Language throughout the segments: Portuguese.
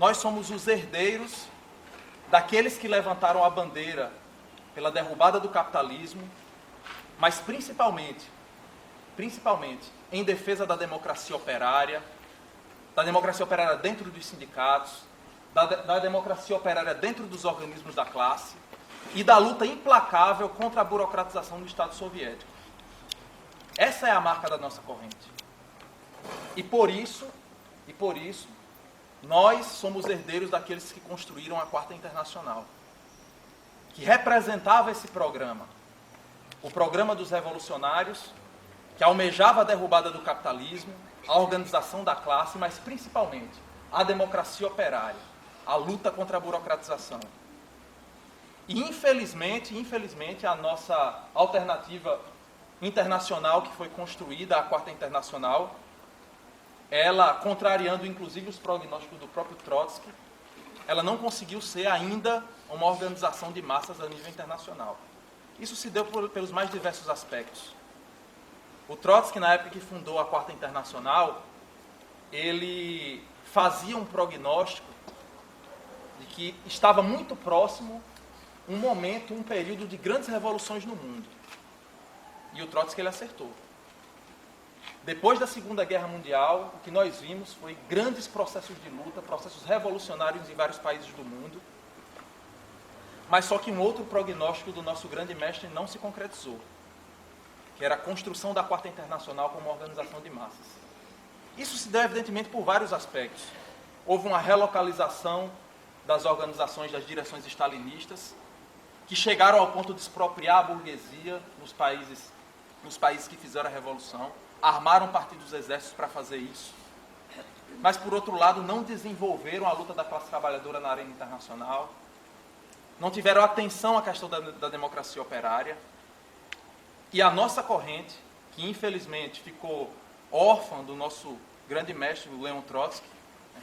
nós somos os herdeiros daqueles que levantaram a bandeira pela derrubada do capitalismo, mas principalmente em defesa da democracia operária dentro dos sindicatos, da democracia operária dentro dos organismos da classe e da luta implacável contra a burocratização do Estado soviético. Essa é a marca da nossa corrente. E por isso, nós somos herdeiros daqueles que construíram a Quarta Internacional, que representava esse programa, o programa dos revolucionários, que almejava a derrubada do capitalismo, a organização da classe, mas principalmente a democracia operária, a luta contra a burocratização. E infelizmente, a nossa alternativa internacional que foi construída, a Quarta Internacional, ela, contrariando inclusive os prognósticos do próprio Trotsky, ela não conseguiu ser ainda uma organização de massas a nível internacional. Isso se deu pelos mais diversos aspectos. O Trotsky, na época que fundou a Quarta Internacional, ele fazia um prognóstico de que estava muito próximo um período de grandes revoluções no mundo. E o Trotsky ele acertou. Depois da Segunda Guerra Mundial, o que nós vimos foi grandes processos de luta, processos revolucionários em vários países do mundo, mas só que um outro prognóstico do nosso grande mestre não se concretizou, que era a construção da Quarta Internacional como uma organização de massas. Isso se deu, evidentemente, por vários aspectos. Houve uma relocalização das organizações das direções stalinistas, que chegaram ao ponto de expropriar a burguesia nos países que fizeram a revolução, armaram parte dos exércitos para fazer isso, mas, por outro lado, não desenvolveram a luta da classe trabalhadora na arena internacional, não tiveram atenção à questão da democracia operária, e a nossa corrente, que infelizmente ficou órfã do nosso grande mestre, o Leon Trotsky,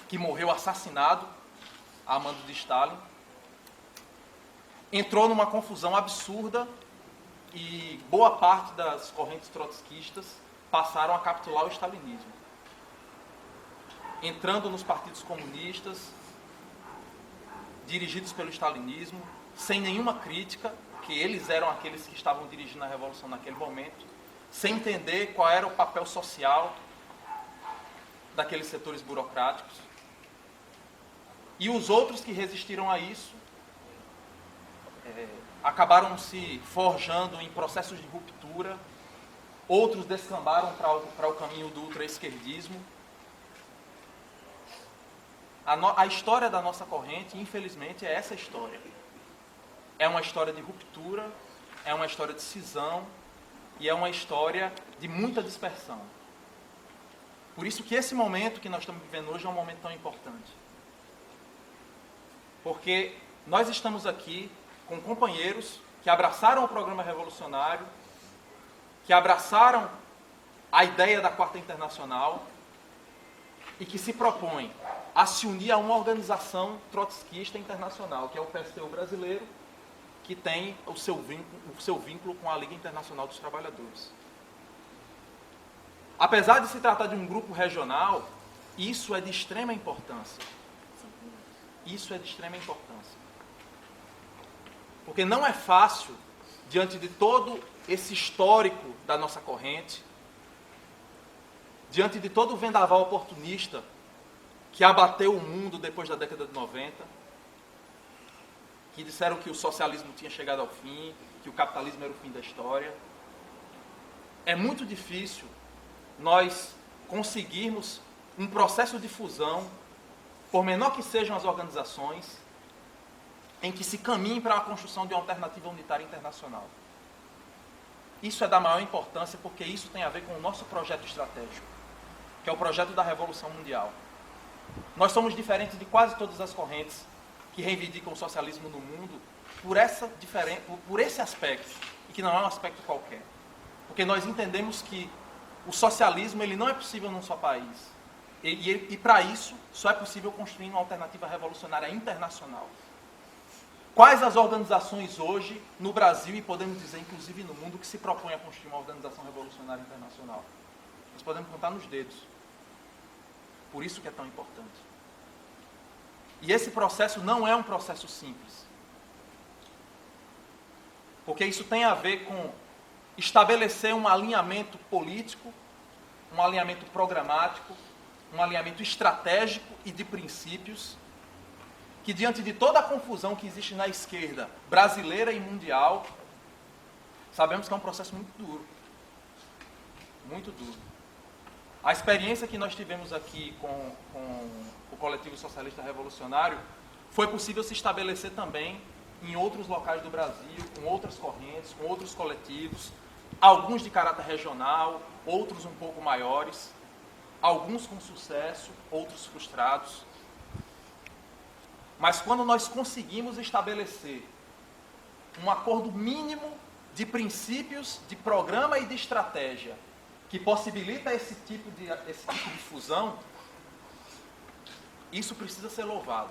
que morreu assassinado a mando de Stalin, entrou numa confusão absurda e boa parte das correntes trotskistas passaram a capitular o stalinismo, entrando nos partidos comunistas, dirigidos pelo stalinismo, sem nenhuma crítica, que eles eram aqueles que estavam dirigindo a revolução naquele momento, sem entender qual era o papel social daqueles setores burocráticos. E os outros que resistiram a isso acabaram se forjando em processos de ruptura, outros descambaram para o caminho do ultraesquerdismo. A história da nossa corrente, infelizmente, é essa história. É uma história de ruptura, é uma história de cisão e é uma história de muita dispersão. Por isso que esse momento que nós estamos vivendo hoje é um momento tão importante. Porque nós estamos aqui com companheiros que abraçaram o programa revolucionário, que abraçaram a ideia da Quarta Internacional e que se propõem a se unir a uma organização trotskista internacional, que é o PSTU brasileiro, que tem o seu vínculo com a Liga Internacional dos Trabalhadores. Apesar de se tratar de um grupo regional, isso é de extrema importância. Isso é de extrema importância. Porque não é fácil, diante de todo esse histórico da nossa corrente, diante de todo o vendaval oportunista que abateu o mundo depois da década de 90, que disseram que o socialismo tinha chegado ao fim, que o capitalismo era o fim da história. É muito difícil nós conseguirmos um processo de fusão, por menor que sejam as organizações, em que se caminhe para a construção de uma alternativa unitária internacional. Isso é da maior importância porque isso tem a ver com o nosso projeto estratégico, que é o projeto da Revolução Mundial. Nós somos diferentes de quase todas as correntes que reivindicam o socialismo no mundo por esse aspecto, e que não é um aspecto qualquer. Porque nós entendemos que o socialismo ele não é possível num só país. E para isso, só é possível construir uma alternativa revolucionária internacional. Quais as organizações hoje, no Brasil, e podemos dizer, inclusive no mundo, que se propõem a construir uma organização revolucionária internacional? Nós podemos contar nos dedos. Por isso que é tão importante. E esse processo não é um processo simples. Porque isso tem a ver com estabelecer um alinhamento político, um alinhamento programático, um alinhamento estratégico e de princípios, que diante de toda a confusão que existe na esquerda brasileira e mundial, sabemos que é um processo muito duro. Muito duro. A experiência que nós tivemos aqui com o Coletivo Socialista Revolucionário foi possível se estabelecer também em outros locais do Brasil, com outras correntes, com outros coletivos, alguns de caráter regional, outros um pouco maiores, alguns com sucesso, outros frustrados. Mas quando nós conseguimos estabelecer um acordo mínimo de princípios, de programa e de estratégia, que possibilita esse tipo de fusão, isso precisa ser louvado.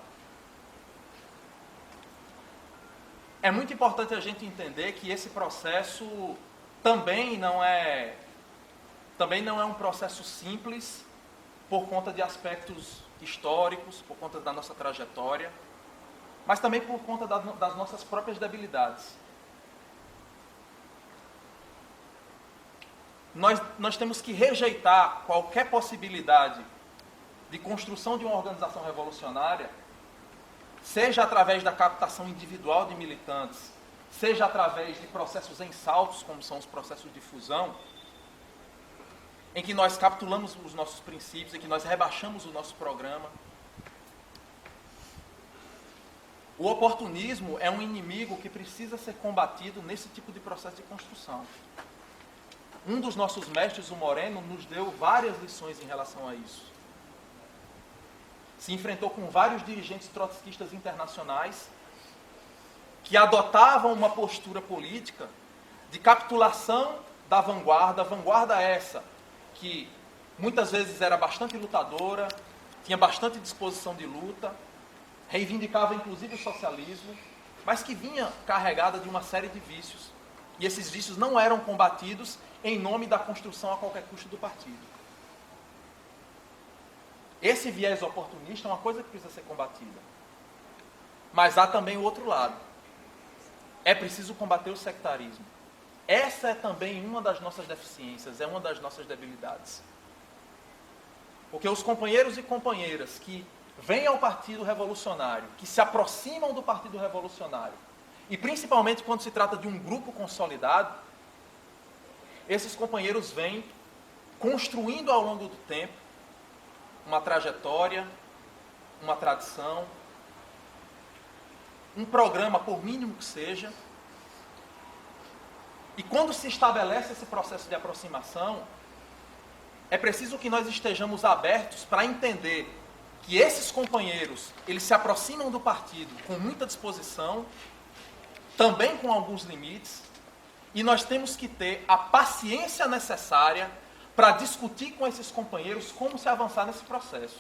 É muito importante a gente entender que esse processo também não é um processo simples por conta de aspectos históricos, por conta da nossa trajetória, mas também por conta das nossas próprias debilidades. Nós temos que rejeitar qualquer possibilidade de construção de uma organização revolucionária, seja através da captação individual de militantes, seja através de processos em saltos, como são os processos de fusão, em que nós capitulamos os nossos princípios, em que nós rebaixamos o nosso programa. O oportunismo é um inimigo que precisa ser combatido nesse tipo de processo de construção. Um dos nossos mestres, o Moreno, nos deu várias lições em relação a isso. Se enfrentou com vários dirigentes trotskistas internacionais que adotavam uma postura política de capitulação da vanguarda essa, que muitas vezes era bastante lutadora, tinha bastante disposição de luta, reivindicava inclusive o socialismo, mas que vinha carregada de uma série de vícios. E esses vícios não eram combatidos em nome da construção a qualquer custo do partido. Esse viés oportunista é uma coisa que precisa ser combatida. Mas há também o outro lado. É preciso combater o sectarismo. Essa é também uma das nossas deficiências, é uma das nossas debilidades. Porque os companheiros e companheiras que vêm ao Partido Revolucionário, que se aproximam do Partido Revolucionário, e principalmente quando se trata de um grupo consolidado, esses companheiros vêm construindo ao longo do tempo uma trajetória, uma tradição, um programa, por mínimo que seja. E quando se estabelece esse processo de aproximação, é preciso que nós estejamos abertos para entender que esses companheiros, eles se aproximam do partido com muita disposição, também com alguns limites, e nós temos que ter a paciência necessária para discutir com esses companheiros como se avançar nesse processo.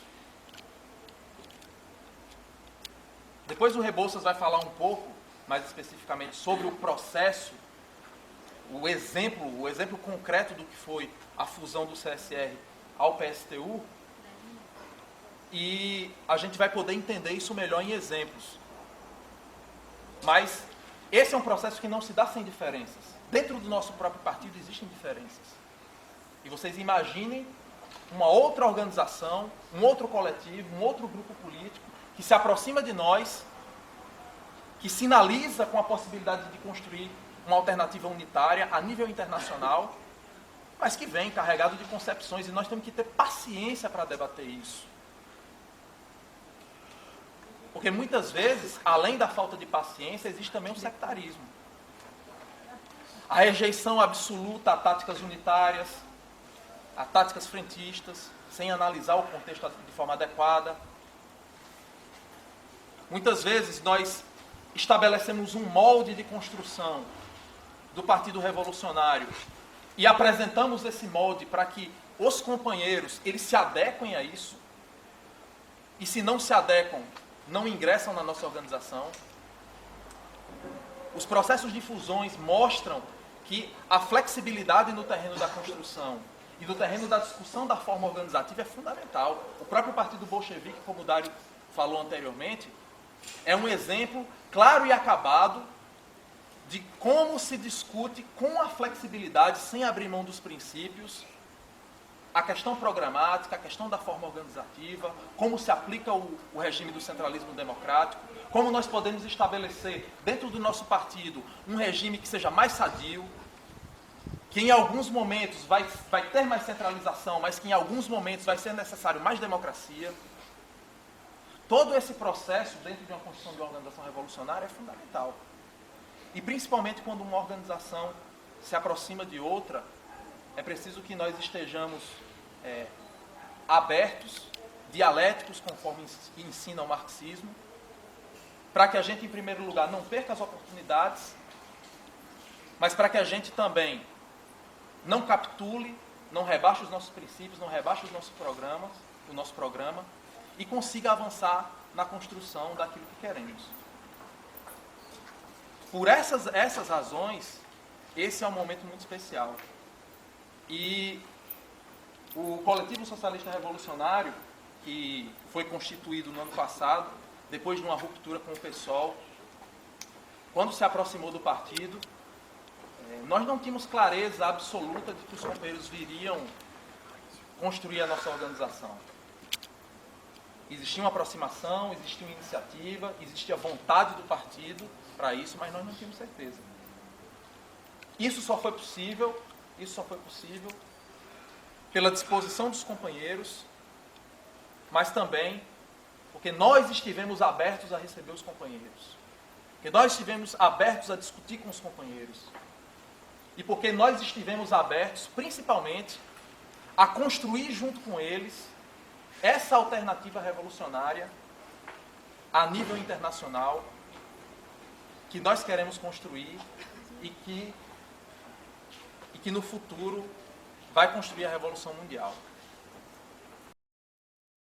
Depois o Rebouças vai falar um pouco, mais especificamente, sobre o processo, o exemplo concreto do que foi a fusão do CSR ao PSTU, e a gente vai poder entender isso melhor em exemplos. Mas esse é um processo que não se dá sem diferenças. Dentro do nosso próprio partido existem diferenças. E vocês imaginem uma outra organização, um outro coletivo, um outro grupo político que se aproxima de nós, que sinaliza com a possibilidade de construir uma alternativa unitária a nível internacional, mas que vem carregado de concepções, e nós temos que ter paciência para debater isso. Porque muitas vezes, além da falta de paciência, existe também um sectarismo. A rejeição absoluta a táticas unitárias, a táticas frentistas, sem analisar o contexto de forma adequada. Muitas vezes nós estabelecemos um molde de construção do Partido Revolucionário e apresentamos esse molde para que os companheiros eles se adequem a isso, e se não se adequam, não ingressam na nossa organização. Os processos de fusões mostram que a flexibilidade no terreno da construção e no terreno da discussão da forma organizativa é fundamental. O próprio Partido Bolchevique, como o Dário falou anteriormente, é um exemplo claro e acabado de como se discute com a flexibilidade, sem abrir mão dos princípios, a questão programática, a questão da forma organizativa, como se aplica o regime do centralismo democrático, como nós podemos estabelecer dentro do nosso partido um regime que seja mais sadio, que em alguns momentos vai ter mais centralização, mas que em alguns momentos vai ser necessário mais democracia. Todo esse processo dentro de uma construção de uma organização revolucionária é fundamental. E principalmente quando uma organização se aproxima de outra, é preciso que nós estejamos abertos, dialéticos, conforme ensina o marxismo, para que a gente, em primeiro lugar, não perca as oportunidades, mas para que a gente também não capitule, não rebaixe os nossos princípios, não rebaixe os nossos programas, o nosso programa, e consiga avançar na construção daquilo que queremos. Por essas razões, esse é um momento muito especial. E o Coletivo Socialista Revolucionário, que foi constituído no ano passado, depois de uma ruptura com o PSOL, quando se aproximou do partido, nós não tínhamos clareza absoluta de que os companheiros viriam construir a nossa organização. Existia uma aproximação, existia uma iniciativa, existia vontade do partido para isso, mas nós não tínhamos certeza. Isso só foi possível pela disposição dos companheiros, mas também porque nós estivemos abertos a receber os companheiros, porque nós estivemos abertos a discutir com os companheiros, e porque nós estivemos abertos, principalmente, a construir junto com eles essa alternativa revolucionária a nível internacional que nós queremos construir e que no futuro vai construir a Revolução Mundial.